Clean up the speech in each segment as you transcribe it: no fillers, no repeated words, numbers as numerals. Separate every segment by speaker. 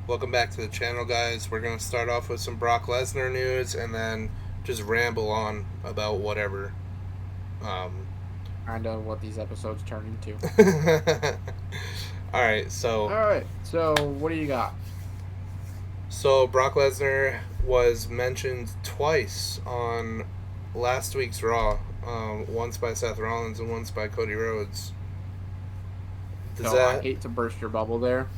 Speaker 1: Welcome back to the channel, guys. We're going to start off with some Brock Lesnar news and then just ramble on about whatever. Um,
Speaker 2: Kind of what these episodes turn into.
Speaker 1: Alright, so
Speaker 2: All right. So what do you got?
Speaker 1: Brock Lesnar was mentioned twice on last week's Raw, once by Seth Rollins and once by Cody Rhodes. Does
Speaker 2: So I
Speaker 1: that
Speaker 2: hate to burst your bubble there.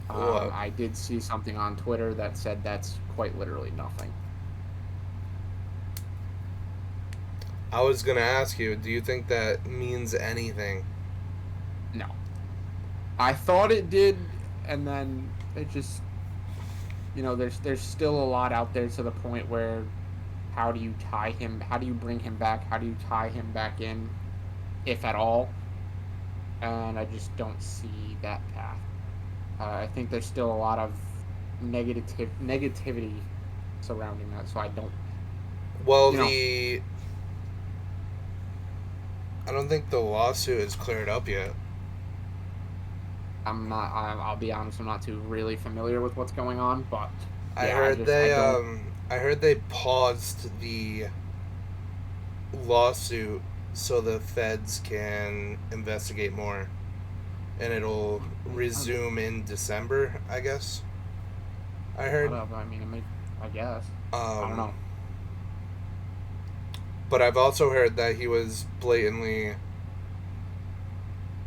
Speaker 1: what?
Speaker 2: I did see something on Twitter that said that's quite literally nothing.
Speaker 1: I was going to ask you, do you think that means anything?
Speaker 2: No. I thought it did, and then it just there's still a lot out there to the point where how do you tie him? How do you bring him back? How do you tie him back in, if at all? And I just don't see that path. I think there's still a lot of negativity surrounding that, so I don't.
Speaker 1: Well,
Speaker 2: You know,
Speaker 1: I don't think the lawsuit is cleared up yet.
Speaker 2: I'm not. I'll be honest. I'm not too really familiar with what's going on, but
Speaker 1: I
Speaker 2: yeah,
Speaker 1: heard
Speaker 2: I
Speaker 1: they
Speaker 2: don't.
Speaker 1: I heard they paused the lawsuit so the feds can investigate more, and it'll
Speaker 2: Makes sense.
Speaker 1: resume in December, I guess. I heard.
Speaker 2: Whatever. I mean, I guess. I don't
Speaker 1: Um,
Speaker 2: know.
Speaker 1: but I've also heard that he was blatantly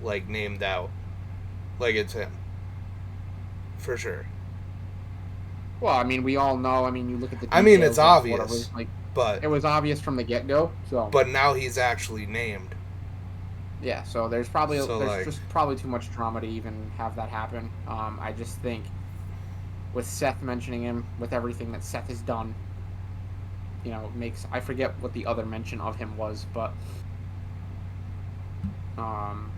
Speaker 1: like named out, like it's him for sure.
Speaker 2: Well, I mean, we all know. I mean, you look at the
Speaker 1: I mean, it's
Speaker 2: details of what
Speaker 1: obvious,
Speaker 2: originally.
Speaker 1: but
Speaker 2: It was obvious from the get go. So
Speaker 1: now he's actually named.
Speaker 2: yeah. So
Speaker 1: So
Speaker 2: there's
Speaker 1: like,
Speaker 2: just probably too much drama to even have that happen. I just think with Seth mentioning him, with everything that Seth has done, makes I forget what the other mention of him was, but um,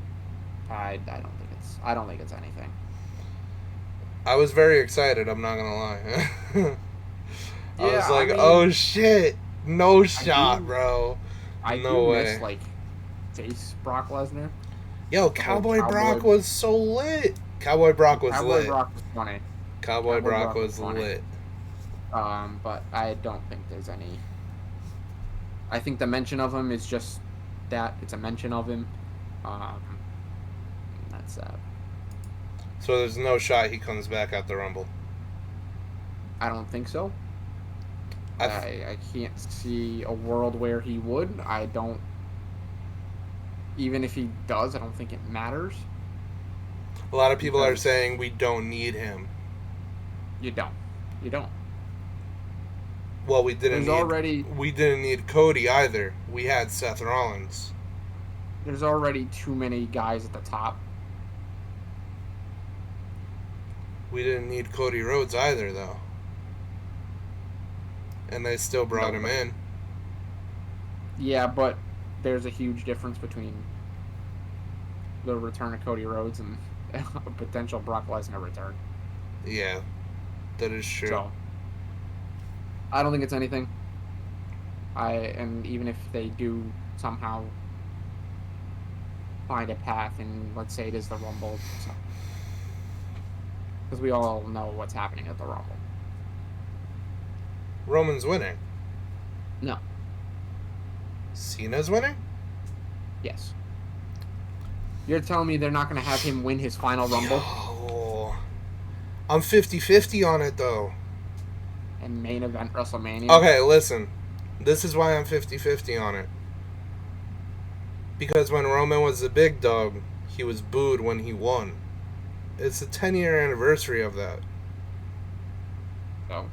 Speaker 2: I don't think it's anything.
Speaker 1: I was very excited. I'm not gonna lie. I was
Speaker 2: Yeah, I
Speaker 1: like,
Speaker 2: mean,
Speaker 1: oh shit, no
Speaker 2: I
Speaker 1: shot,
Speaker 2: do
Speaker 1: bro,
Speaker 2: I do
Speaker 1: no
Speaker 2: miss
Speaker 1: way.
Speaker 2: like face Brock Lesnar,
Speaker 1: Yo,
Speaker 2: the whole
Speaker 1: Cowboy Brock was so lit.
Speaker 2: Cowboy Brock was funny.
Speaker 1: Cowboy
Speaker 2: Cowboy
Speaker 1: Brock
Speaker 2: Brock was
Speaker 1: was
Speaker 2: funny.
Speaker 1: lit.
Speaker 2: But I don't think there's any. I think the mention of him is just that it's a mention of him. Um, that's
Speaker 1: So there's no shot he comes back at the Rumble.
Speaker 2: I don't think so.
Speaker 1: I
Speaker 2: I can't see a world where he would. I don't. Even if he does, I don't think it matters
Speaker 1: A lot of people are
Speaker 2: because
Speaker 1: saying we don't need him.
Speaker 2: you don't. You don't.
Speaker 1: Well,
Speaker 2: There's already
Speaker 1: we didn't need Cody either. We had Seth Rollins.
Speaker 2: there's already too many guys at the top.
Speaker 1: We didn't need Cody Rhodes either, though. And they still brought him
Speaker 2: Nobody.
Speaker 1: in.
Speaker 2: Yeah, but there's a huge difference between the return of Cody Rhodes and a potential Brock Lesnar return.
Speaker 1: Yeah, that is true.
Speaker 2: So I don't think it's anything. And even if they do somehow find a path, and let's say it is the Rumble, so because we all know what's happening at the Rumble.
Speaker 1: Roman's winning.
Speaker 2: No.
Speaker 1: Cena's winning?
Speaker 2: Yes. You're telling me they're not going to have him win his final Rumble
Speaker 1: Yo. I'm 50-50 on it, though.
Speaker 2: and main event WrestleMania?
Speaker 1: Okay, listen. This is why I'm 50-50 on it. Because when Roman was the big dog, he was booed when he won. It's the 10-year anniversary of that.
Speaker 2: So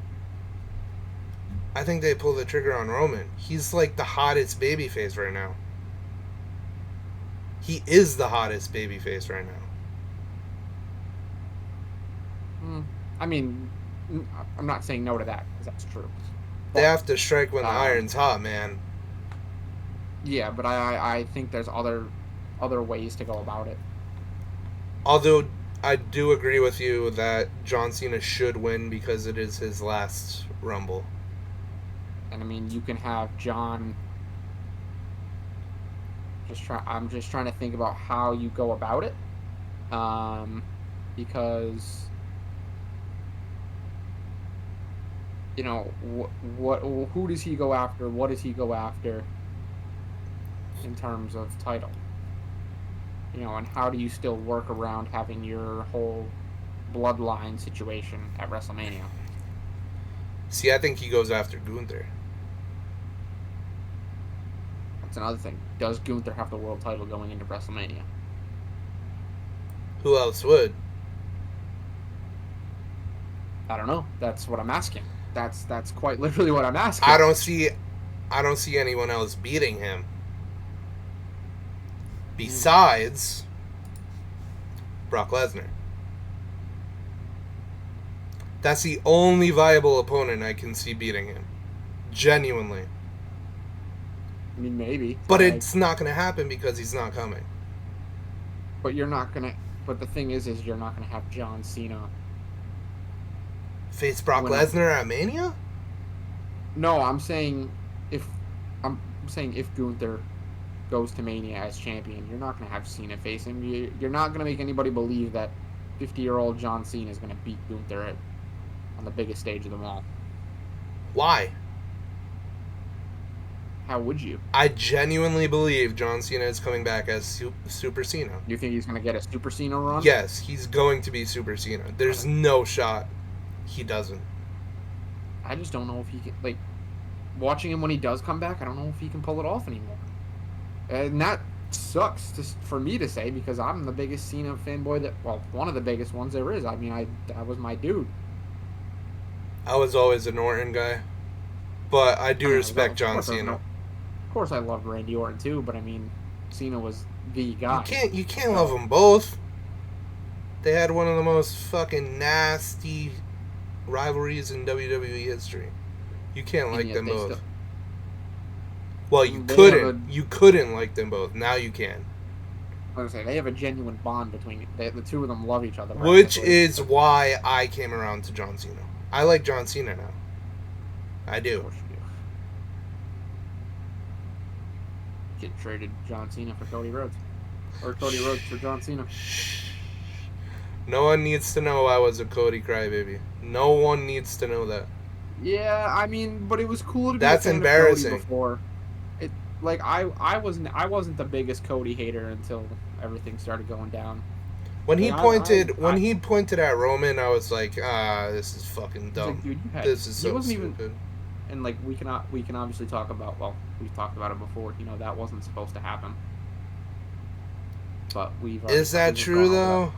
Speaker 1: I think they pull the trigger on Roman. He's like the hottest babyface right now. He is the hottest babyface right now.
Speaker 2: I mean, I'm not saying no to that because that's true.
Speaker 1: They
Speaker 2: But
Speaker 1: have to strike when the
Speaker 2: um,
Speaker 1: iron's hot, man.
Speaker 2: yeah, but I think there's other ways to go about it.
Speaker 1: Although I do agree with you that John Cena should win because it is his last Rumble.
Speaker 2: And I mean, you can have John. I'm just trying to think about how you go about it, um, because you know, who does he go after? What does he go after in terms of title? You know, and how do you still work around having your whole bloodline situation at WrestleMania?
Speaker 1: See, I think he goes after Gunther.
Speaker 2: That's another thing. Does Gunther have the world title going into WrestleMania?
Speaker 1: Who else would?
Speaker 2: I don't know. That's what I'm asking. That's quite literally what I'm asking.
Speaker 1: I don't see anyone else beating him. Besides Brock Lesnar. That's the only viable opponent I can see beating him. Genuinely.
Speaker 2: I mean, maybe.
Speaker 1: But it's not going to happen because he's not coming.
Speaker 2: But you're not going to... But the thing is you're not going to have John Cena...
Speaker 1: face Brock Lesnar at Mania?
Speaker 2: No, I'm saying if Gunther goes to Mania as champion, you're not going to have Cena face him. You're not going to make anybody believe that 50-year-old John Cena is going to beat Gunther on the biggest stage of them all.
Speaker 1: Why?
Speaker 2: How would you?
Speaker 1: I genuinely believe John Cena is coming back as Super Cena.
Speaker 2: You think he's going to get a Super Cena run?
Speaker 1: Yes, he's going to be Super Cena. There's no shot he doesn't.
Speaker 2: I just don't know if he can, like, watching him when he does come back, I don't know if he can pull it off anymore. And that sucks for me to say because I'm the biggest Cena fanboy one of the biggest ones there is. I mean, that was my dude.
Speaker 1: I was always an Orton guy. But I do respect John Cena.
Speaker 2: Of course I love Randy Orton too, but I mean, Cena was the guy.
Speaker 1: You can't love them both. They had one of the most fucking nasty rivalries in WWE history. You can't like them both. Well, you couldn't. You couldn't like them both. Now you can.
Speaker 2: I was gonna say they have a genuine bond between the two of them. Love each other,
Speaker 1: which is why I came around to John Cena. I like John Cena now. I do.
Speaker 2: Of course you do. Kid traded John Cena for Cody Rhodes, or Cody Rhodes for John Cena.
Speaker 1: No one needs to know I was a Cody crybaby. No one needs to know that.
Speaker 2: Yeah, I mean, but it was cool to be
Speaker 1: That's
Speaker 2: a fan
Speaker 1: embarrassing.
Speaker 2: Of Cody before. It like I wasn't the biggest Cody hater until everything started going down.
Speaker 1: When he pointed at Roman, I was like, this is fucking dumb.
Speaker 2: Like, dude,
Speaker 1: this is so stupid.
Speaker 2: Even, and like we can obviously talk about, well, we've talked about it before. You know, that wasn't supposed to happen. But
Speaker 1: is that true though?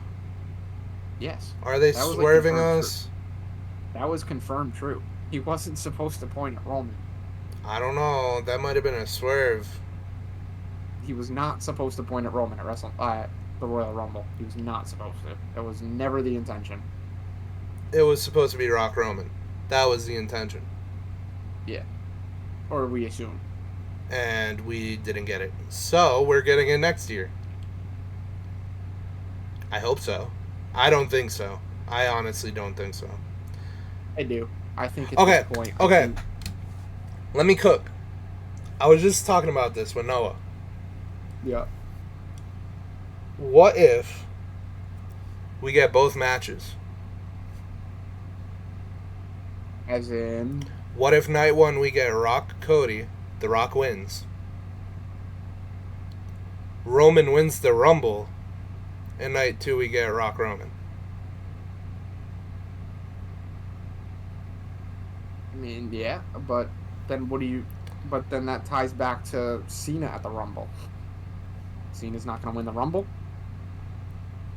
Speaker 2: Yes.
Speaker 1: Are they swerving us?
Speaker 2: That was confirmed true. He wasn't supposed to point at Roman.
Speaker 1: I don't know. That might have been a swerve.
Speaker 2: He was not supposed to point at Roman at the Royal Rumble. He was not supposed to. That was never the intention.
Speaker 1: It was supposed to be Rock Roman. That was the intention.
Speaker 2: Yeah. Or we assume.
Speaker 1: And we didn't get it. So, we're getting it next year. I hope so. I don't think so. I honestly don't think so.
Speaker 2: I do. I think at this point...
Speaker 1: Okay. Let me cook. I was just talking about this with Noah.
Speaker 2: Yeah.
Speaker 1: What if we get both matches?
Speaker 2: As in...
Speaker 1: What if night one we get Rock Cody, The Rock wins. Roman wins the Rumble, and night two we get Rock Roman.
Speaker 2: I mean, yeah, but then but then that ties back to Cena at the Rumble. Cena's not going to win the Rumble.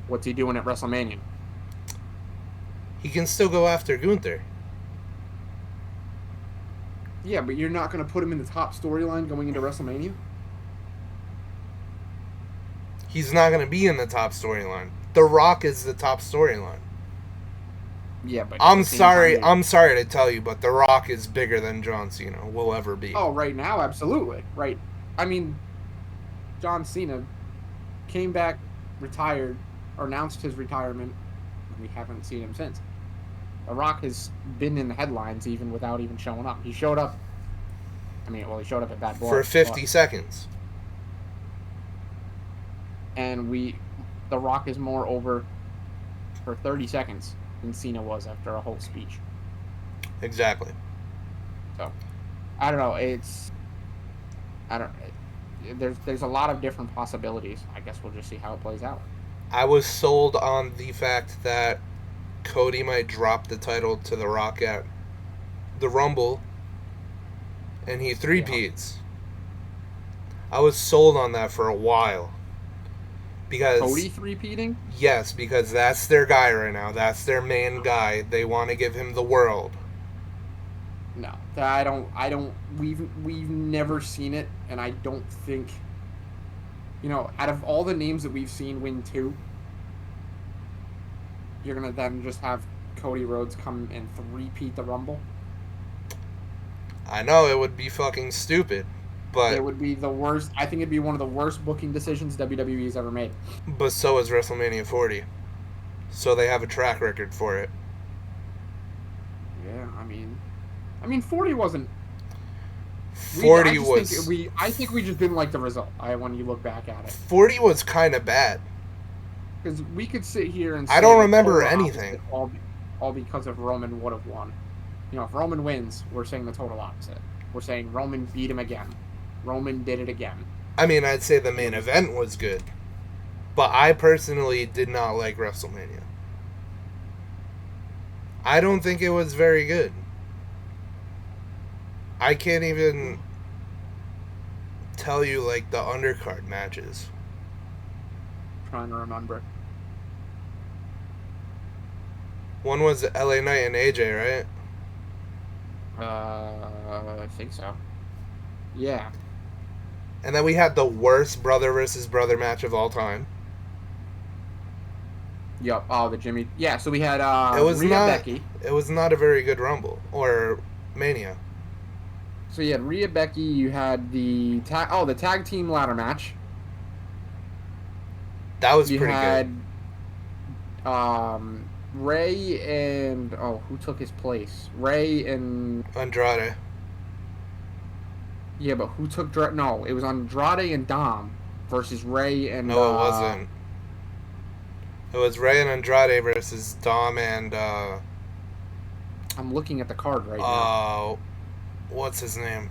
Speaker 2: What's he doing at WrestleMania?
Speaker 1: He can still go after Gunther.
Speaker 2: Yeah, but you're not going to put him in the top storyline going into WrestleMania?
Speaker 1: He's not going to be in the top storyline. The Rock is the top storyline.
Speaker 2: Yeah, but
Speaker 1: I'm sorry to tell you, but The Rock is bigger than John Cena will ever be.
Speaker 2: Oh, right now, absolutely. Right. I mean, John Cena came back, retired, or announced his retirement, and we haven't seen him since. The Rock has been in the headlines even without even showing up. He showed up. He showed up at Bad Blood
Speaker 1: for 50 seconds.
Speaker 2: And The Rock is more over for 30 seconds than Cena was after a whole speech.
Speaker 1: Exactly.
Speaker 2: So I don't know. I don't. There's a lot of different possibilities. I guess we'll just see how it plays out.
Speaker 1: I was sold on the fact that Cody might drop the title to The Rock at the Rumble, and he
Speaker 2: Yeah.
Speaker 1: three-peats. I was sold on that for a while. Because,
Speaker 2: Cody three-peating?
Speaker 1: yes, because that's their guy right now. That's their main guy. They want to give him the world.
Speaker 2: No, I don't. I don't. We've never seen it, and I don't think. Out of all the names that we've seen win two, you're gonna then just have Cody Rhodes come and three-peat the Rumble.
Speaker 1: I know it would be fucking stupid, but
Speaker 2: It would be the worst. I think it'd be one of the worst booking decisions WWE's ever made.
Speaker 1: so is WrestleMania 40. So they have a track record for it.
Speaker 2: Yeah, I mean, 40 wasn't.
Speaker 1: 40 was.
Speaker 2: I think we just didn't like the result. When you look back at it,
Speaker 1: 40 was kind of bad.
Speaker 2: because we could sit here and say
Speaker 1: I don't
Speaker 2: the
Speaker 1: remember
Speaker 2: total
Speaker 1: anything.
Speaker 2: opposite, all because of Roman would have won. If Roman wins, we're saying the total opposite. We're saying Roman beat him again. Roman did it again.
Speaker 1: I mean, I'd say the main event was good, but I personally did not like WrestleMania. I don't think it was very good. I can't even tell you like the undercard matches.
Speaker 2: Trying to remember.
Speaker 1: One was LA Knight and AJ, right?
Speaker 2: I think so. Yeah.
Speaker 1: And then we had the worst brother versus brother match of all time.
Speaker 2: Yep. Oh, the Jimmy. Yeah. So we had
Speaker 1: It was
Speaker 2: Rhea
Speaker 1: not.
Speaker 2: Becky.
Speaker 1: It was not a very good Rumble or Mania.
Speaker 2: So you had Rhea Becky. You had the tag team ladder match.
Speaker 1: That was
Speaker 2: You
Speaker 1: pretty
Speaker 2: had
Speaker 1: good.
Speaker 2: Ray and who took his place? Ray and
Speaker 1: Andrade.
Speaker 2: yeah, but who took no? It was Andrade and Dom versus Ray and
Speaker 1: No, it wasn't. It was Ray and Andrade versus Dom and
Speaker 2: I'm looking at the card right now.
Speaker 1: What's his name?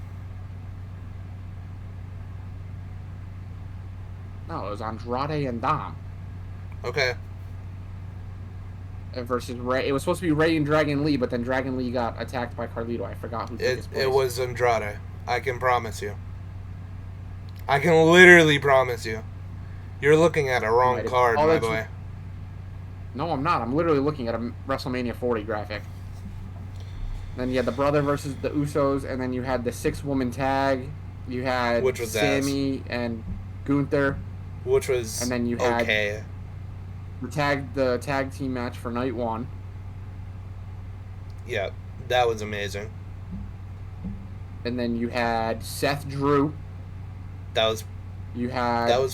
Speaker 2: No, it was Andrade and Dom.
Speaker 1: Okay.
Speaker 2: Versus Ray. It was supposed to be Ray and Dragon Lee, but then Dragon Lee got attacked by Carlito. I forgot who took his place.
Speaker 1: It was Andrade. I can promise you. I can literally promise you. You're looking at a wrong card, my boy.
Speaker 2: No, I'm not. I'm literally looking at a WrestleMania 40 graphic. Then you had the brother versus the Usos, and then you had the 6-woman tag. You had
Speaker 1: which was
Speaker 2: Sammy and Gunther.
Speaker 1: Which was
Speaker 2: and then you had
Speaker 1: okay.
Speaker 2: The tag team match for night one.
Speaker 1: Yeah, that was amazing.
Speaker 2: And then you had Seth Drew.
Speaker 1: That was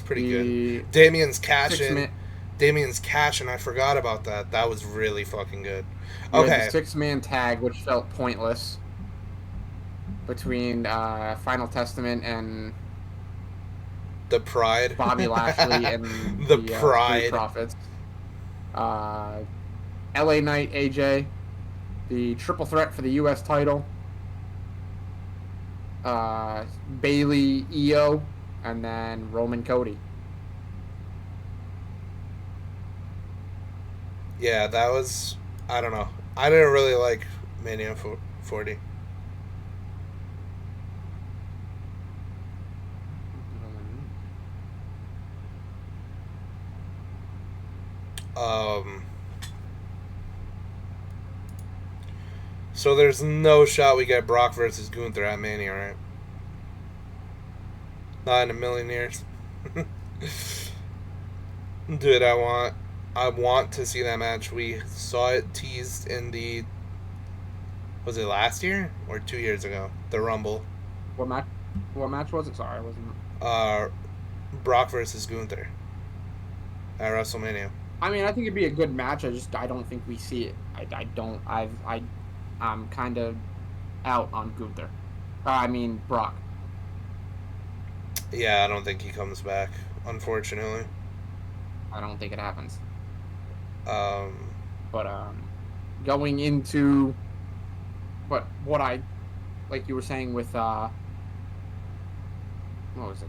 Speaker 1: pretty good. Damien's cash in. I forgot about that. That was really fucking good. Okay.
Speaker 2: The 6-man tag, which felt pointless, between Final Testament and
Speaker 1: the Pride,
Speaker 2: Bobby Lashley and
Speaker 1: the Pride
Speaker 2: Profits. LA Knight, AJ, the triple threat for the U.S. title. Bailey, Io, and then Roman, Cody.
Speaker 1: Yeah, that was. I don't know. I didn't really like Mania 40. So there's no shot we get Brock versus Gunther at Mania, right? Not in a million years. Dude, I want to see that match. We saw it teased in the. Was it last year or 2 years ago? The Rumble.
Speaker 2: What match? What match was it? Sorry, I wasn't.
Speaker 1: Brock versus Gunther at WrestleMania.
Speaker 2: I mean, I think it'd be a good match. I don't think we see it. I'm kind of out on Gunther. Brock.
Speaker 1: Yeah, I don't think he comes back, unfortunately.
Speaker 2: I don't think it happens.
Speaker 1: But
Speaker 2: going into, what I like you were saying with what was it?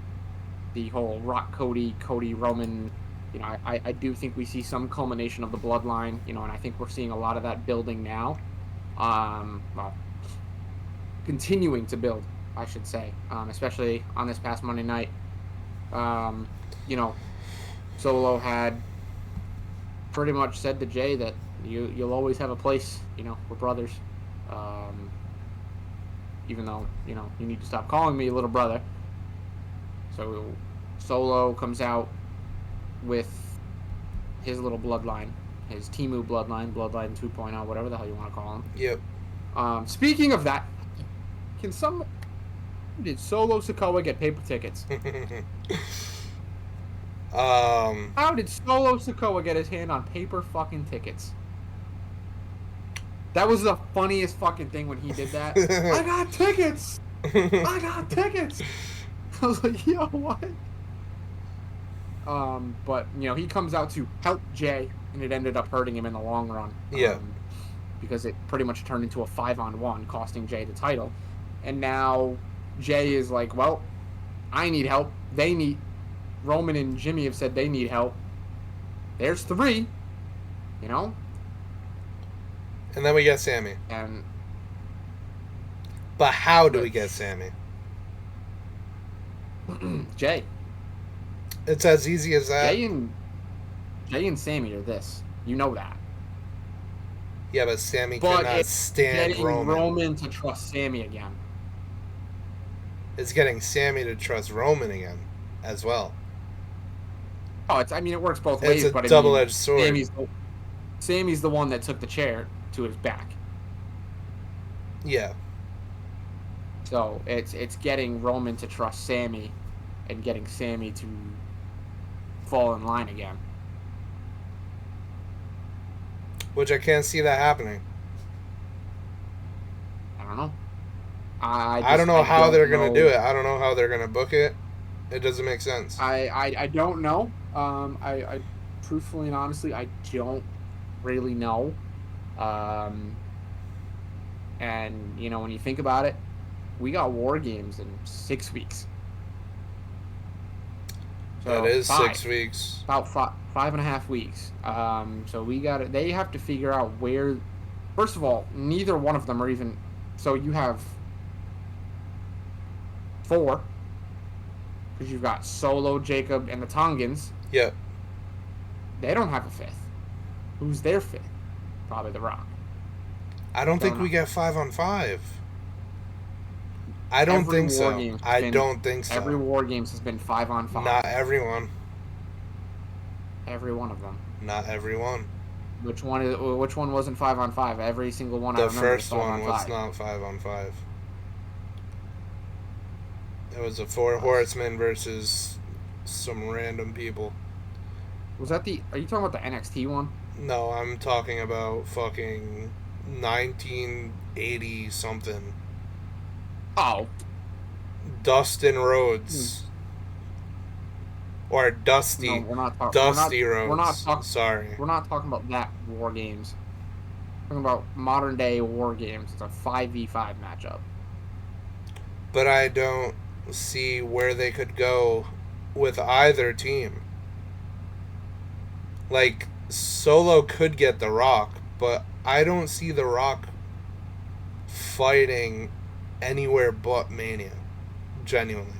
Speaker 2: The whole Rock Cody Roman. You know, I do think we see some culmination of the bloodline. You know, and I think we're seeing a lot of that building now. Well, continuing to build, I should say, especially on this past Monday night. You know, Solo had pretty much said to Jay that you'll always have a place. You know, we're brothers. Even though, you know, you need to stop calling me little brother. So Solo comes out with his little bloodline, his Timu bloodline 2.0, whatever the hell you want to call him.
Speaker 1: Yep.
Speaker 2: Speaking of that, did Solo Sikoa get paper tickets? How did Solo Sikoa get his hand on paper fucking tickets? That was the funniest fucking thing when he did that. I got tickets! I got tickets! I was like, yo, what? But, you know, he comes out to help Jay, and it ended up hurting him in the long run.
Speaker 1: Yeah.
Speaker 2: Because it pretty much turned into a 5-on-1, costing Jay the title. And now Jay is like, well, I need help. Roman and Jimmy have said they need help. There's 3, you know?
Speaker 1: And then we get Sammy. But how do we get Sammy?
Speaker 2: Jay.
Speaker 1: It's as easy as that.
Speaker 2: Jay and Sammy are this. You know that.
Speaker 1: Yeah, but Sammy cannot stand
Speaker 2: getting Roman to trust Sammy again.
Speaker 1: It's getting Sammy to trust Roman again, as well.
Speaker 2: Oh, it works both ways.
Speaker 1: It's a double-edged sword.
Speaker 2: Sammy's the one that took the chair to his back.
Speaker 1: Yeah.
Speaker 2: So it's getting Roman to trust Sammy, and getting Sammy to fall in line again.
Speaker 1: Which I can't see that happening.
Speaker 2: I don't know.
Speaker 1: I don't know how they're going to do it. I don't know how they're going to book it. It doesn't make sense.
Speaker 2: I don't know. I truthfully and honestly, I don't really know. And, you know, when you think about it, we got War Games in 6 weeks. So
Speaker 1: that is 6 weeks.
Speaker 2: About 5.5 weeks. So they have to figure out where. First of all, neither one of them are even. So you have 4, because you've got Solo, Jacob, and the Tongans.
Speaker 1: Yep.
Speaker 2: They don't have a 5th. Who's their 5th? Probably The Rock.
Speaker 1: I don't think we get 5-on-5. I don't think so.
Speaker 2: Every War Games has been 5-on-5.
Speaker 1: Not everyone.
Speaker 2: Every one of them.
Speaker 1: Not every one.
Speaker 2: Which one wasn't 5-on-5? Every single one.
Speaker 1: The first one was not 5-on-5. It was a 4 horsemen versus some random people.
Speaker 2: Was that are you talking about the NXT one?
Speaker 1: No, I'm talking about fucking 1980 something.
Speaker 2: Oh.
Speaker 1: Dustin Rhodes. Or Dusty.
Speaker 2: No, we're not
Speaker 1: Dusty Rhodes. Sorry.
Speaker 2: We're not talking about that War Games. We're talking about modern day War Games. It's a 5v5 matchup.
Speaker 1: But I don't see where they could go with either team. Like, Solo could get The Rock, but I don't see The Rock fighting anywhere but Mania. Genuinely.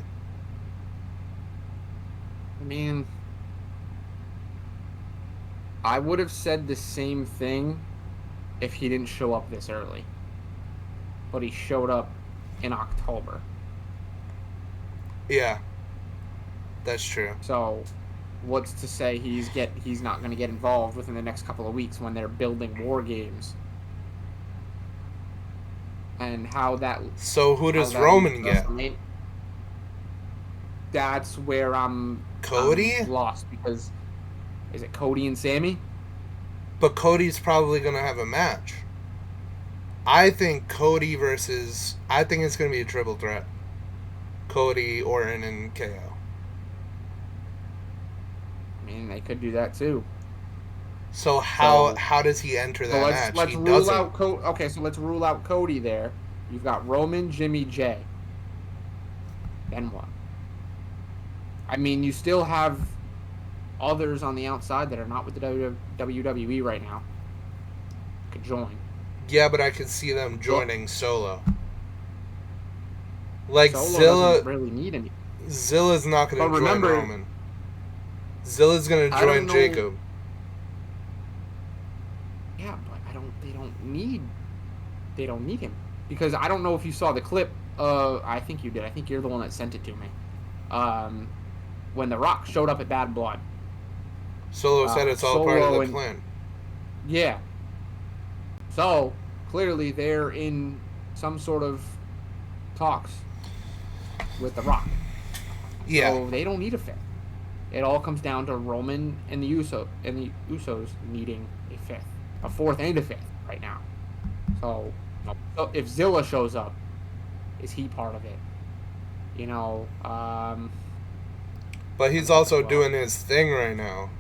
Speaker 2: I mean, I would have said the same thing if he didn't show up this early. But he showed up in October.
Speaker 1: Yeah. That's true.
Speaker 2: So, what's to say he's not going to get involved within the next couple of weeks when they're building War Games? And how that...
Speaker 1: So who does Roman get?
Speaker 2: That's where I'm lost, because is it Cody and Sammy?
Speaker 1: But Cody's probably going to have a match. I think I think it's going to be a triple threat. Cody, Orton, and KO.
Speaker 2: I mean, they could do that too.
Speaker 1: So how does he enter that match?
Speaker 2: Let's rule out Okay, so let's rule out Cody there. You've got Roman, Jimmy, Jay. Then what? I mean, you still have others on the outside that are not with the WWE right now. Could join.
Speaker 1: Yeah, but I could see them joining Solo. Like
Speaker 2: Solo
Speaker 1: Zilla,
Speaker 2: doesn't really need any.
Speaker 1: Zilla's not going to join Roman. Zilla's going to join Jacob.
Speaker 2: Yeah, but they don't need him, because I don't know if you saw the clip. I think you did. I think you're the one that sent it to me. When The Rock showed up at Bad Blood,
Speaker 1: Solo said it's all part of the plan.
Speaker 2: Yeah. So clearly they're in some sort of talks with The Rock.
Speaker 1: Yeah.
Speaker 2: So they don't need a fifth. It all comes down to Roman and the Usos needing a fourth and a fifth right now. So if Zilla shows up, is he part of it?
Speaker 1: But he's also doing his thing right now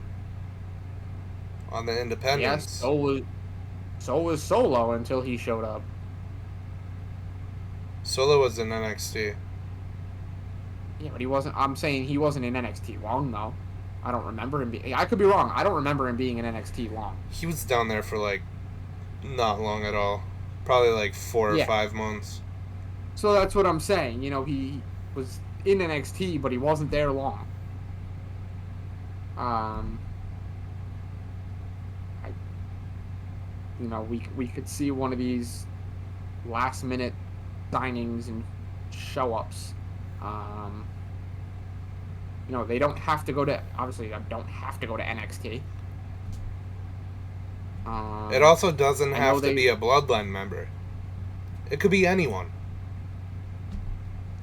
Speaker 1: on the independents.
Speaker 2: Yes, so was Solo until he showed up.
Speaker 1: Solo was in NXT.
Speaker 2: Yeah, but he wasn't. I'm saying he wasn't in NXT long, though. I don't remember him being. I could be wrong. I don't remember him being in NXT long.
Speaker 1: He was down there for not long at all. Probably 4 or 5 months.
Speaker 2: So that's what I'm saying. He was in NXT, but he wasn't there long. We could see one of these last minute signings and show ups. They don't have to go to NXT.
Speaker 1: It also doesn't have to be a Bloodline member. It could be anyone.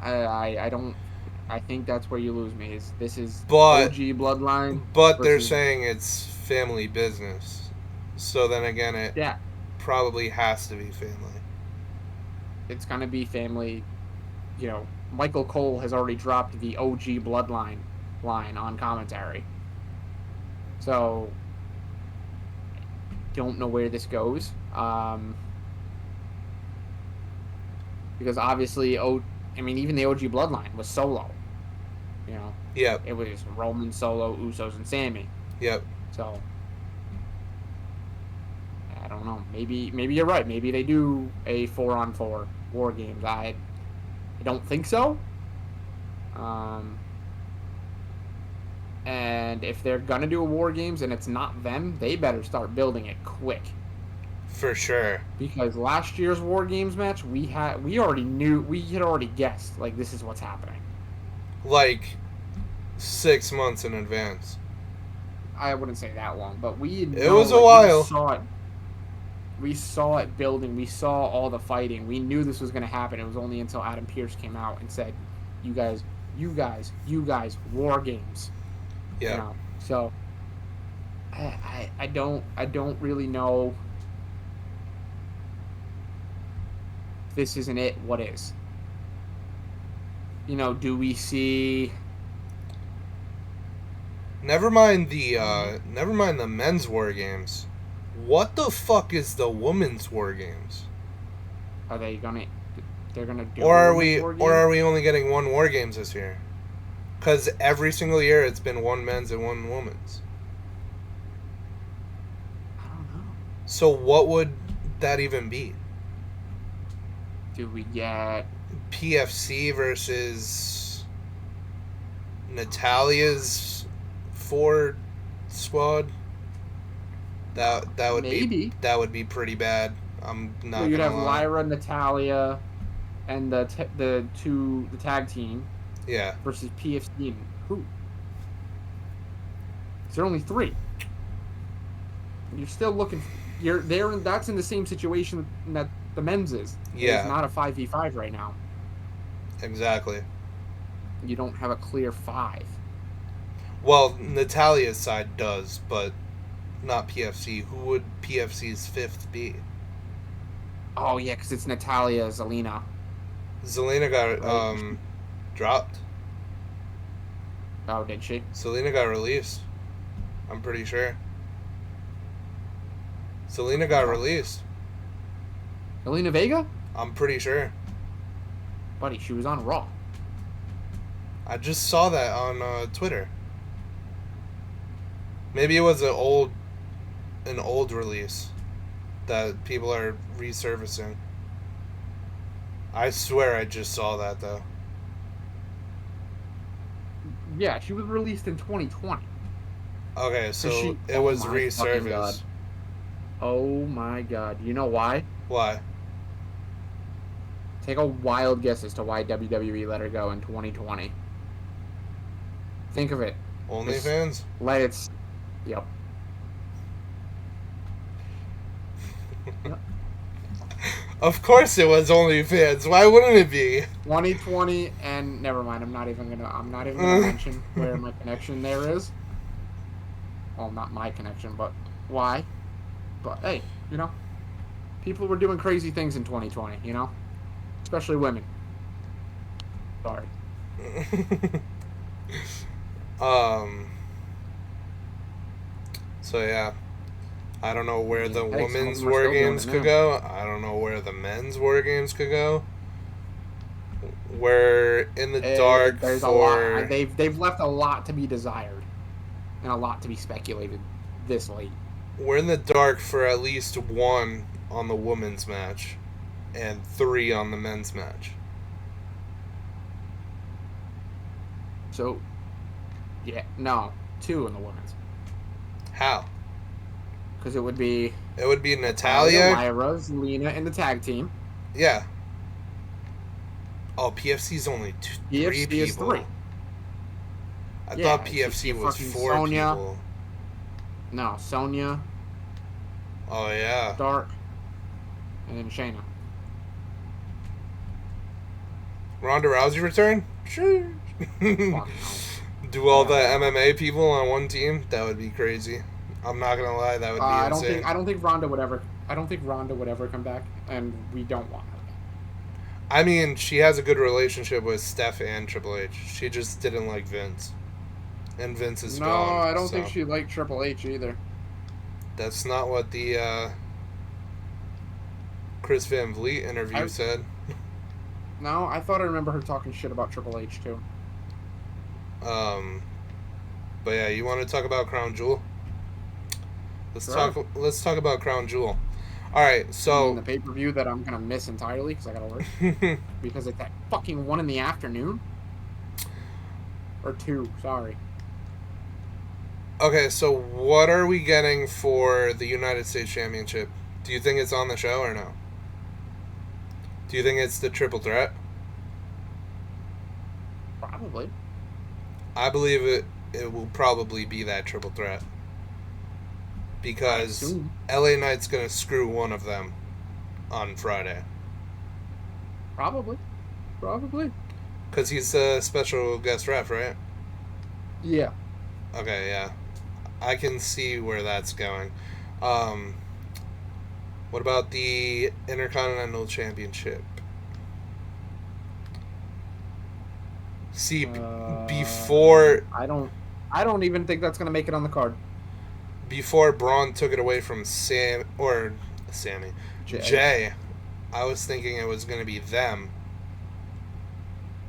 Speaker 2: I think that's where you lose me. This is
Speaker 1: OG
Speaker 2: Bloodline.
Speaker 1: But they're saying it's family business. So then again, it probably has to be family.
Speaker 2: It's going to be family. Michael Cole has already dropped the OG Bloodline line on commentary. So, don't know where this goes. Because obviously, even the OG Bloodline was Solo.
Speaker 1: Yep.
Speaker 2: It was Roman, Solo, Usos, and Sammy.
Speaker 1: Yep.
Speaker 2: So, I don't know. Maybe you're right. Maybe they do a 4-on-4 War Games. I don't think so. And if they're gonna do a War Games and it's not them, they better start building it quick.
Speaker 1: For sure.
Speaker 2: Because last year's War Games match, we had already guessed this is what's happening.
Speaker 1: 6 months in advance.
Speaker 2: I wouldn't say that long, but
Speaker 1: it was a while.
Speaker 2: We saw it building. We saw all the fighting. We knew this was going to happen. It was only until Adam Pearce came out and said, "You guys, War Games."
Speaker 1: Yeah.
Speaker 2: So I don't really know. If this isn't it, what is? Do we see?
Speaker 1: Never mind the men's War Games. What the fuck is the women's War Games?
Speaker 2: Are they gonna? They're gonna do.
Speaker 1: Or are we only getting one War Games this year? Because every single year it's been one men's and one women's.
Speaker 2: I don't know.
Speaker 1: So what would that even be?
Speaker 2: Do we get
Speaker 1: PFC versus Natalia's Ford squad? That would be pretty bad. I'm not.
Speaker 2: So you'd have Lyra, Natalya, and the tag team.
Speaker 1: Yeah.
Speaker 2: Versus PFC and who? Is there only 3? You're still looking. You're there. That's in the same situation that the men's is.
Speaker 1: Yeah.
Speaker 2: It's not a 5v5 right now.
Speaker 1: Exactly.
Speaker 2: You don't have a clear 5.
Speaker 1: Well, Natalia's side does, but not PFC. Who would PFC's 5th be?
Speaker 2: Oh yeah, because it's Natalya, Zelina.
Speaker 1: Zelina got dropped.
Speaker 2: Oh, did she?
Speaker 1: Zelina got released. I'm pretty sure. Zelina got released.
Speaker 2: Zelina Vega?
Speaker 1: I'm pretty sure.
Speaker 2: Buddy, she was on Raw.
Speaker 1: I just saw that on Twitter. Maybe it was an old release that people are resurfacing. I swear I just saw that though.
Speaker 2: Yeah, she was released in 2020.
Speaker 1: Okay, so it was resurfaced.
Speaker 2: Oh my god. You know why?
Speaker 1: Why?
Speaker 2: Take a wild guess as to why WWE let her go in 2020. Think of it.
Speaker 1: OnlyFans?
Speaker 2: Let it... Yep. Yep.
Speaker 1: Of course it was OnlyFans. Why wouldn't it be?
Speaker 2: 2020, and never mind. I'm not even gonna mention where my connection there is. Well, not my connection, but why? But hey, you know, people were doing crazy things in 2020. You know, especially women. Sorry.
Speaker 1: So yeah. I don't know where the women's war games could go. I don't know where the men's war games could go. We're in the dark
Speaker 2: there's
Speaker 1: for...
Speaker 2: a lot. They've left a lot to be desired and a lot to be speculated this late.
Speaker 1: We're in the dark for at least 1 on the women's match and 3 on the men's match.
Speaker 2: So, yeah, no, 2 in the women's.
Speaker 1: How?
Speaker 2: Because it would be
Speaker 1: Natalya,
Speaker 2: Lyra, Zelina in the tag team.
Speaker 1: Yeah. Oh, PFC's only 3 people.
Speaker 2: Is 3.
Speaker 1: I thought PFC was 4
Speaker 2: Sonya.
Speaker 1: people.
Speaker 2: No, Sonya.
Speaker 1: Oh yeah.
Speaker 2: Dark. And then Shayna.
Speaker 1: Ronda Rousey return? Sure. Do all the MMA people on one team? That would be crazy. I'm not gonna lie, that would be insane.
Speaker 2: I don't think Ronda would ever come back, and we don't want her back.
Speaker 1: I mean, she has a good relationship with Steph and Triple H. She just didn't like Vince. And Vince is gone.
Speaker 2: No, I don't think she liked Triple H either.
Speaker 1: That's not what the Chris Van Vliet interview said.
Speaker 2: No, I thought I remember her talking shit about Triple H too.
Speaker 1: But yeah, you want to talk about Crown Jewel? Let's talk about Crown Jewel. All right, so
Speaker 2: the pay-per-view that I'm gonna miss entirely because I gotta work because it's at fucking 1 PM or 2. Sorry.
Speaker 1: Okay, so what are we getting for the United States Championship? Do you think it's on the show or no? Do you think it's the triple threat?
Speaker 2: Probably.
Speaker 1: I believe it will probably be that triple threat. Because LA Knight's going to screw one of them on Friday.
Speaker 2: Probably.
Speaker 1: Because he's a special guest ref, right?
Speaker 2: Yeah.
Speaker 1: Okay, yeah. I can see where that's going. What about the Intercontinental Championship? See, before...
Speaker 2: I don't even think that's going to make it on the card.
Speaker 1: Before Braun took it away from Jay, I was thinking it was going to be them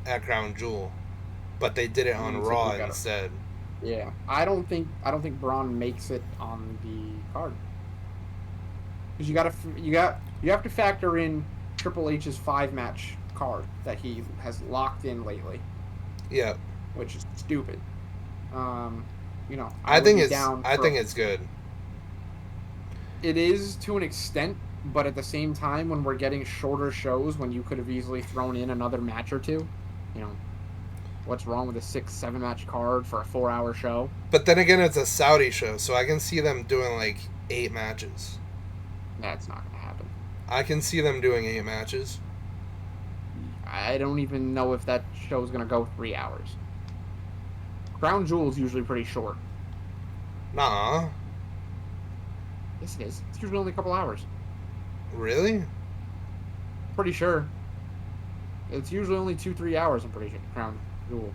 Speaker 1: at Crown Jewel, but they did it on Raw instead.
Speaker 2: Yeah, I don't think Braun makes it on the card because you have to factor in Triple H's 5-match card that he has locked in lately.
Speaker 1: Yeah,
Speaker 2: which is stupid. You know,
Speaker 1: I think it's good.
Speaker 2: It is to an extent, but at the same time, when we're getting shorter shows, when you could have easily thrown in another match or two, you know, what's wrong with a 6-7 match card for a 4-hour show?
Speaker 1: But then again, it's a Saudi show, so I can see them doing like 8 matches.
Speaker 2: That's not gonna happen.
Speaker 1: I can see them doing 8 matches.
Speaker 2: I don't even know if that show is gonna go 3 hours. Crown Jewel is usually pretty short.
Speaker 1: Nah.
Speaker 2: Yes, it is. It's usually only a couple hours.
Speaker 1: Really?
Speaker 2: Pretty sure. It's usually only 2-3 hours, I'm pretty sure. Crown Jewel.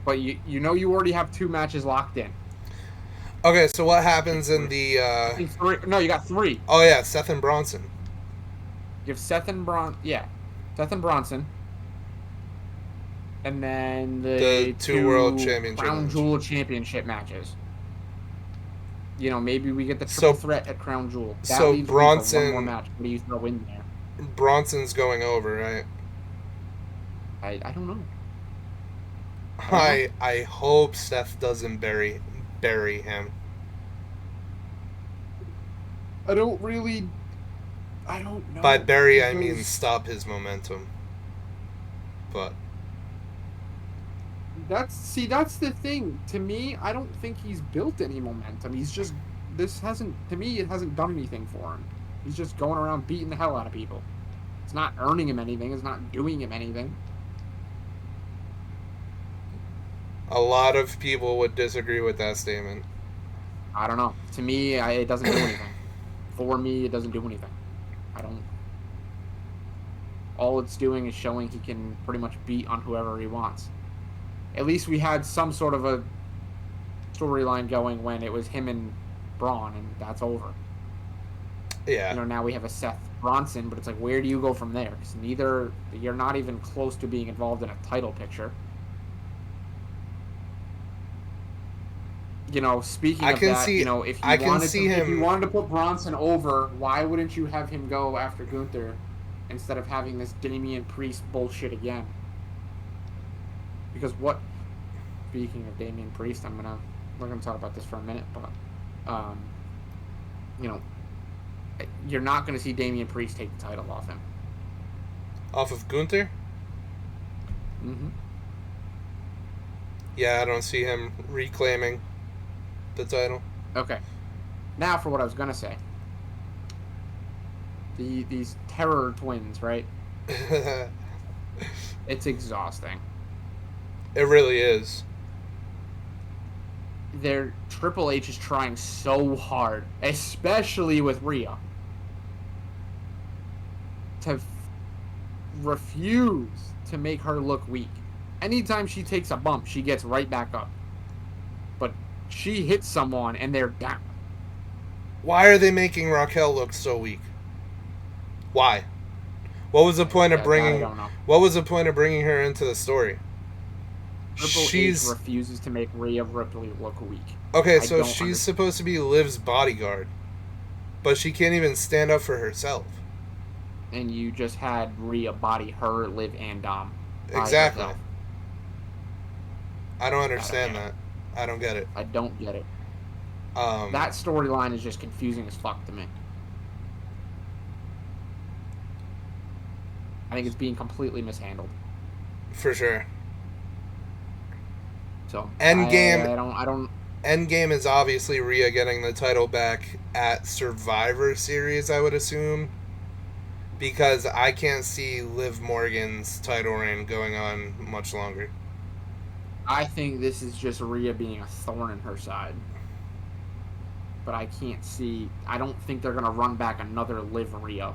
Speaker 2: But you know you already have 2 matches locked in.
Speaker 1: Okay, so what happens in the...
Speaker 2: I think 3. No, you got 3.
Speaker 1: Oh, yeah, Seth and Bronson.
Speaker 2: You have Seth and Bronson, and then
Speaker 1: The
Speaker 2: the
Speaker 1: two world
Speaker 2: two
Speaker 1: championship
Speaker 2: Crown
Speaker 1: match.
Speaker 2: Jewel championship matches. Maybe we get the triple
Speaker 1: So
Speaker 2: threat at Crown Jewel. That
Speaker 1: so
Speaker 2: leaves room for one more
Speaker 1: Bronson
Speaker 2: match. What do you throw in there?
Speaker 1: Bronson's going over, right?
Speaker 2: I don't know.
Speaker 1: I hope Steph doesn't bury him.
Speaker 2: I don't really. I don't know.
Speaker 1: By bury I mean stop his momentum. But
Speaker 2: that's the thing. To me, I don't think he's built any momentum. He's just it hasn't done anything for him. He's just going around beating the hell out of people. It's not earning him anything. It's not doing him anything.
Speaker 1: a lot of people would disagree with that statement.
Speaker 2: I don't know. To me, it doesn't do anything. For me, it doesn't do anything. I don't. All it's doing is showing he can pretty much beat on whoever he wants. At least we had some sort of a storyline going when it was him and Braun, and that's over.
Speaker 1: Yeah.
Speaker 2: Now we have a Seth Bronson, but it's like, where do you go from there? Because you're not even close to being involved in a title picture. Speaking of that, if you wanted to put Bronson over, why wouldn't you have him go after Gunther instead of having this Damian Priest bullshit again? Because speaking of Damian Priest, we're gonna talk about this for a minute, but you're not gonna see Damian Priest take the title off him.
Speaker 1: Off of Gunther?
Speaker 2: Mm-hmm.
Speaker 1: Yeah, I don't see him reclaiming the title.
Speaker 2: Okay. Now for what I was gonna say. These terror twins, right? It's exhausting.
Speaker 1: It really is.
Speaker 2: Triple H is trying so hard, especially with Rhea, to refuse to make her look weak. Anytime she takes a bump, she gets right back up. But she hits someone and they're down.
Speaker 1: Why are they making Raquel look so weak? Why? What was the point of bringing? What was the point of bringing her into the story?
Speaker 2: Triple H refuses to make Rhea Ripley look weak.
Speaker 1: Okay, so she's supposed to be Liv's bodyguard, but she can't even stand up for herself.
Speaker 2: And you just had Rhea body her, Liv, and Dom.
Speaker 1: Exactly. I don't understand that. I don't get it.
Speaker 2: I don't get it. That storyline is just confusing as fuck to me. I think it's being completely mishandled.
Speaker 1: For sure.
Speaker 2: So
Speaker 1: Endgame.
Speaker 2: I don't.
Speaker 1: Endgame is obviously Rhea getting the title back at Survivor Series, I would assume, because I can't see Liv Morgan's title reign going on much longer.
Speaker 2: I think this is just Rhea being a thorn in her side. But I don't think they're going to run back another Liv Rhea.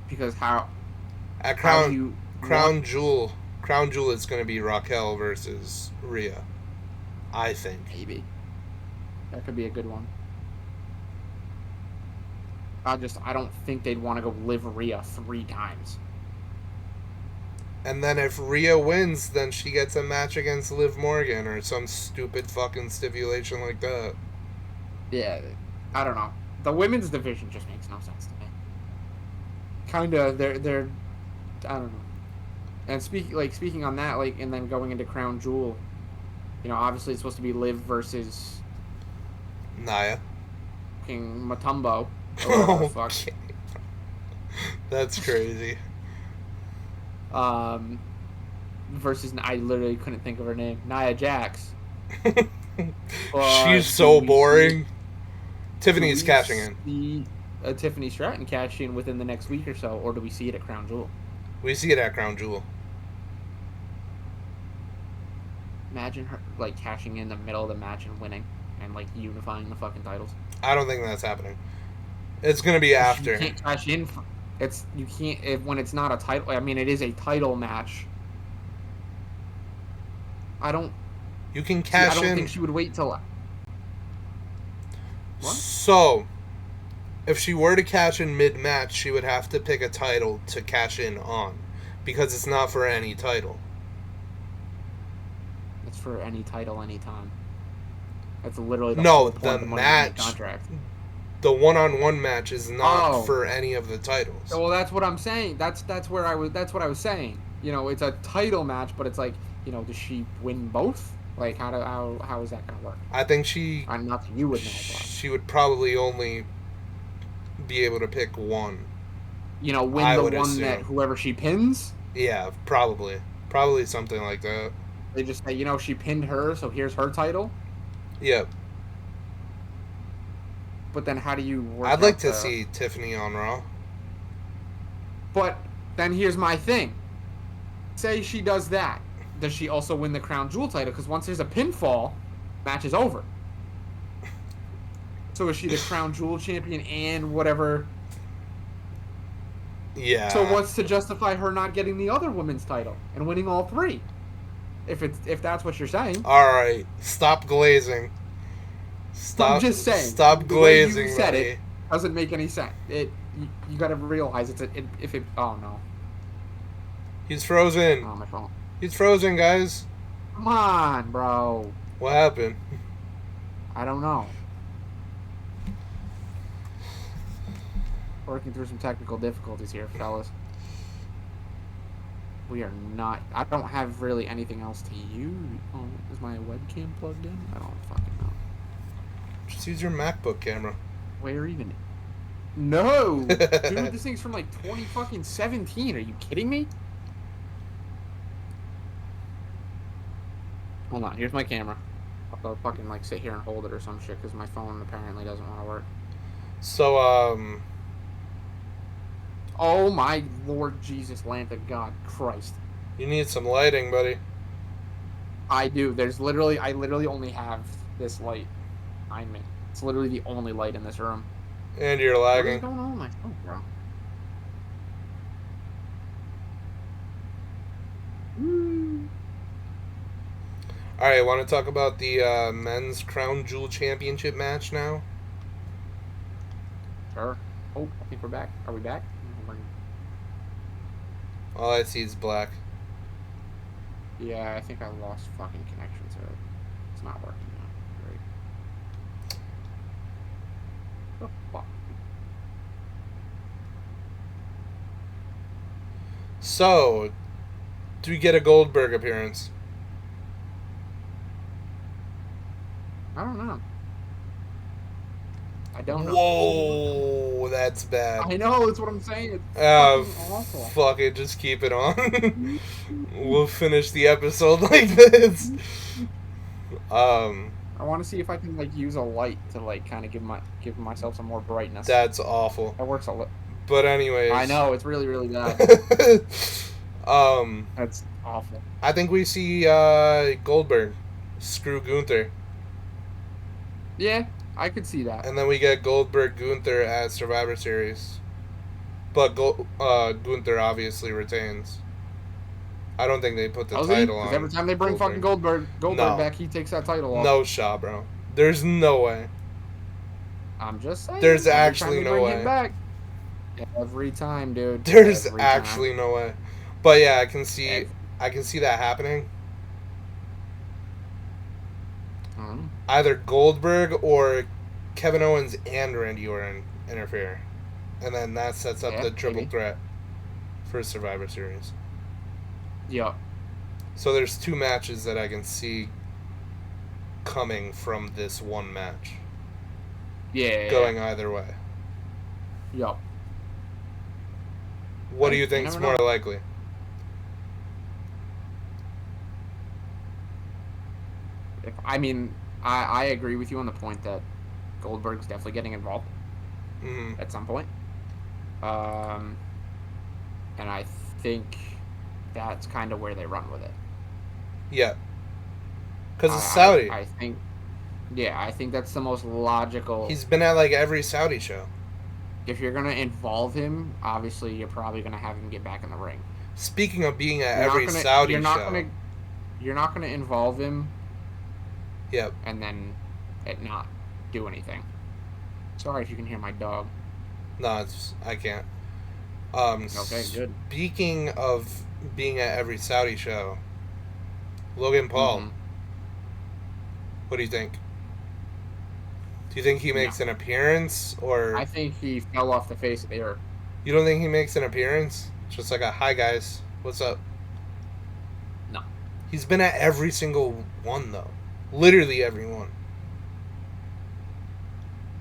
Speaker 2: Because
Speaker 1: at Crown Jewel is going to be Raquel versus Rhea, I think.
Speaker 2: Maybe. That could be a good one. I don't think they'd want to go Liv Rhea 3 times.
Speaker 1: And then if Rhea wins, then she gets a match against Liv Morgan or some stupid fucking stipulation like that.
Speaker 2: Yeah, I don't know. The women's division just makes no sense to me. Kinda, they're I don't know. And speaking on that, and then going into Crown Jewel, obviously it's supposed to be Liv versus
Speaker 1: Nia.
Speaker 2: King Matumbo.
Speaker 1: Oh, fuck. That's crazy.
Speaker 2: Versus, I literally couldn't think of her name, Nia Jax.
Speaker 1: She's so boring. Tiffany's cashing in.
Speaker 2: See Tiffany Stratton cash in within the next week or so, or do we see it at Crown Jewel?
Speaker 1: We see it at Crown Jewel.
Speaker 2: Imagine her cashing in the middle of the match and winning, and unifying the fucking titles.
Speaker 1: I don't think that's happening. It's gonna be after.
Speaker 2: You can't cash in. When it's not a title. I mean, it is a title match.
Speaker 1: You can cash in.
Speaker 2: I don't think she would wait till.
Speaker 1: What? So, if she were to cash in mid-match, she would have to pick a title to cash in on, because it's not for any title.
Speaker 2: It's for any title, anytime. That's literally the
Speaker 1: No,
Speaker 2: whole point
Speaker 1: the
Speaker 2: of the Money in the Bank
Speaker 1: match,
Speaker 2: contract.
Speaker 1: the one-on-one match is not
Speaker 2: Oh.
Speaker 1: for any of the titles.
Speaker 2: Well, that's what I'm saying. That's what I was saying. You know, it's a title match, but it's like, you know, does she win both? Like, how is that gonna work?
Speaker 1: I think she
Speaker 2: Not that you would know, but
Speaker 1: she would probably only be able to pick one.
Speaker 2: you know, win
Speaker 1: I
Speaker 2: the
Speaker 1: would
Speaker 2: one
Speaker 1: assume.
Speaker 2: that whoever she pins.
Speaker 1: Yeah, probably something like that.
Speaker 2: They just say, you know, she pinned her, so here's her title.
Speaker 1: Yep.
Speaker 2: But then how do you work?
Speaker 1: I'd like to see Tiffany on Raw.
Speaker 2: But then here's my thing. Say she does that. Does she also win the Crown Jewel title? Because once there's a pinfall, match is over. So is she the Crown Jewel champion and whatever?
Speaker 1: Yeah.
Speaker 2: So what's to justify her not getting the other women's title and winning all three? If that's what you're saying.
Speaker 1: All right, stop glazing. Stop.
Speaker 2: I'm just saying.
Speaker 1: Stop glazing,
Speaker 2: you said
Speaker 1: buddy.
Speaker 2: it doesn't make any sense. You got to realize oh no.
Speaker 1: He's frozen.
Speaker 2: Oh, my phone.
Speaker 1: He's frozen, guys.
Speaker 2: Come on, bro.
Speaker 1: What happened?
Speaker 2: I don't know. Working through some technical difficulties here, fellas. We are not... I don't have really anything else to use. Oh, is my webcam plugged in? I don't fucking know.
Speaker 1: Just use your MacBook camera.
Speaker 2: Where even? No! Dude, this thing's from like 2017. Are you kidding me? Hold on, here's my camera. I'll fucking like sit here and hold it or some shit because my phone apparently doesn't want to work.
Speaker 1: So,
Speaker 2: Oh my Lord Jesus, Lamb of God Christ.
Speaker 1: you need some lighting, buddy.
Speaker 2: I do. I literally only have this light behind me. It's literally the only light in this room.
Speaker 1: And you're
Speaker 2: What is
Speaker 1: lagging.
Speaker 2: going on with my phone, bro?
Speaker 1: All right, want to talk about the men's Crown Jewel Championship match now?
Speaker 2: Sure. Oh, I think we're back. Are we back?
Speaker 1: All I see is black.
Speaker 2: Yeah, I think I lost fucking connection to it. It's not working now. Great. Oh, fuck.
Speaker 1: So, do we get a Goldberg appearance?
Speaker 2: I don't know. I don't know.
Speaker 1: Whoa, that's bad.
Speaker 2: I know, that's what I'm saying. It's fucking awful.
Speaker 1: Fuck it, just keep it on. We'll finish the episode like this.
Speaker 2: I want to see if I can like use a light to like kind of give myself some more brightness.
Speaker 1: That's awful.
Speaker 2: That works a lot.
Speaker 1: But anyways,
Speaker 2: I know, it's really, really bad. That's awful.
Speaker 1: I think we see Goldberg screw Gunther,
Speaker 2: Yeah, I could see that.
Speaker 1: and then we get Goldberg Gunther at Survivor Series. But Gunther obviously retains. I don't think they put the title on.
Speaker 2: Every time they bring fucking Goldberg
Speaker 1: No.
Speaker 2: back, he takes that title off.
Speaker 1: No shot, bro. There's no way.
Speaker 2: I'm just saying.
Speaker 1: There's
Speaker 2: every
Speaker 1: actually
Speaker 2: time they
Speaker 1: no
Speaker 2: bring him
Speaker 1: way.
Speaker 2: back. Every time, dude.
Speaker 1: There's
Speaker 2: Every
Speaker 1: actually
Speaker 2: time.
Speaker 1: no way. But yeah, I can see that happening.
Speaker 2: Mhm.
Speaker 1: Either Goldberg or Kevin Owens and Randy Orton interfere. And then that sets up the triple
Speaker 2: maybe.
Speaker 1: threat for Survivor Series.
Speaker 2: Yeah.
Speaker 1: So there's two matches that I can see coming from this one match.
Speaker 2: Yeah.
Speaker 1: Going either way.
Speaker 2: Yup.
Speaker 1: What do you think is more likely?
Speaker 2: I agree with you on the point that Goldberg's definitely getting involved at some point. And I think that's kind of where they run with it.
Speaker 1: Yeah. Because it's Saudi.
Speaker 2: I think that's the most logical.
Speaker 1: He's been at like every Saudi show.
Speaker 2: If you're going to involve him, obviously you're probably going to have him get back in the ring.
Speaker 1: Speaking of being at every Saudi show.
Speaker 2: You're not going to involve him.
Speaker 1: Yep.
Speaker 2: And then it not do anything. Sorry if you can hear my dog.
Speaker 1: No, I can't.
Speaker 2: Okay, good.
Speaker 1: Speaking of being at every Saudi show, Logan Paul,
Speaker 2: Mm-hmm.
Speaker 1: what do you think? Do you think he
Speaker 2: No,
Speaker 1: makes an appearance, or
Speaker 2: I think he fell off the face of the earth.
Speaker 1: you don't think he makes an appearance? Just like a hi guys, what's up?
Speaker 2: No,
Speaker 1: He's been at every single one though, literally every one.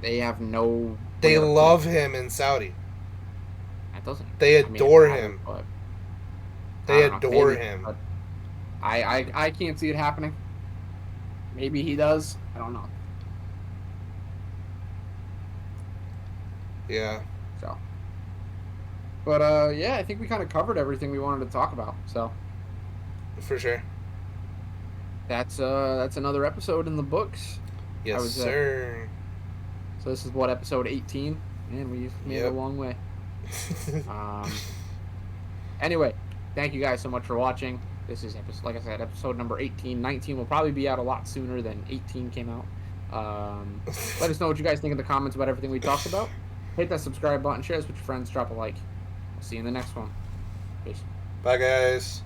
Speaker 2: they have no
Speaker 1: They
Speaker 2: where to put him.
Speaker 1: love him in Saudi.
Speaker 2: That doesn't.
Speaker 1: They
Speaker 2: I mean, it
Speaker 1: adore
Speaker 2: matters,
Speaker 1: him.
Speaker 2: but I
Speaker 1: They
Speaker 2: don't know.
Speaker 1: adore
Speaker 2: Maybe,
Speaker 1: him.
Speaker 2: but I can't see it happening. Maybe he does. I don't know.
Speaker 1: Yeah,
Speaker 2: So, but yeah, I think we kind of covered everything we wanted to talk about. So
Speaker 1: for sure.
Speaker 2: that's another episode in the books. I
Speaker 1: Yes,
Speaker 2: was
Speaker 1: sir.
Speaker 2: so this is what episode 18, and we've made it a
Speaker 1: Yep.
Speaker 2: long way. Um. Anyway, thank you guys so much for watching. This is episode, like I said, episode number 18. 19 will probably be out a lot sooner than 18 came out. Let us know what you guys think in the comments about everything we talked about. Hit that subscribe button, share this with your friends, drop a like. I'll see you in the next one. Peace.
Speaker 1: Bye, guys.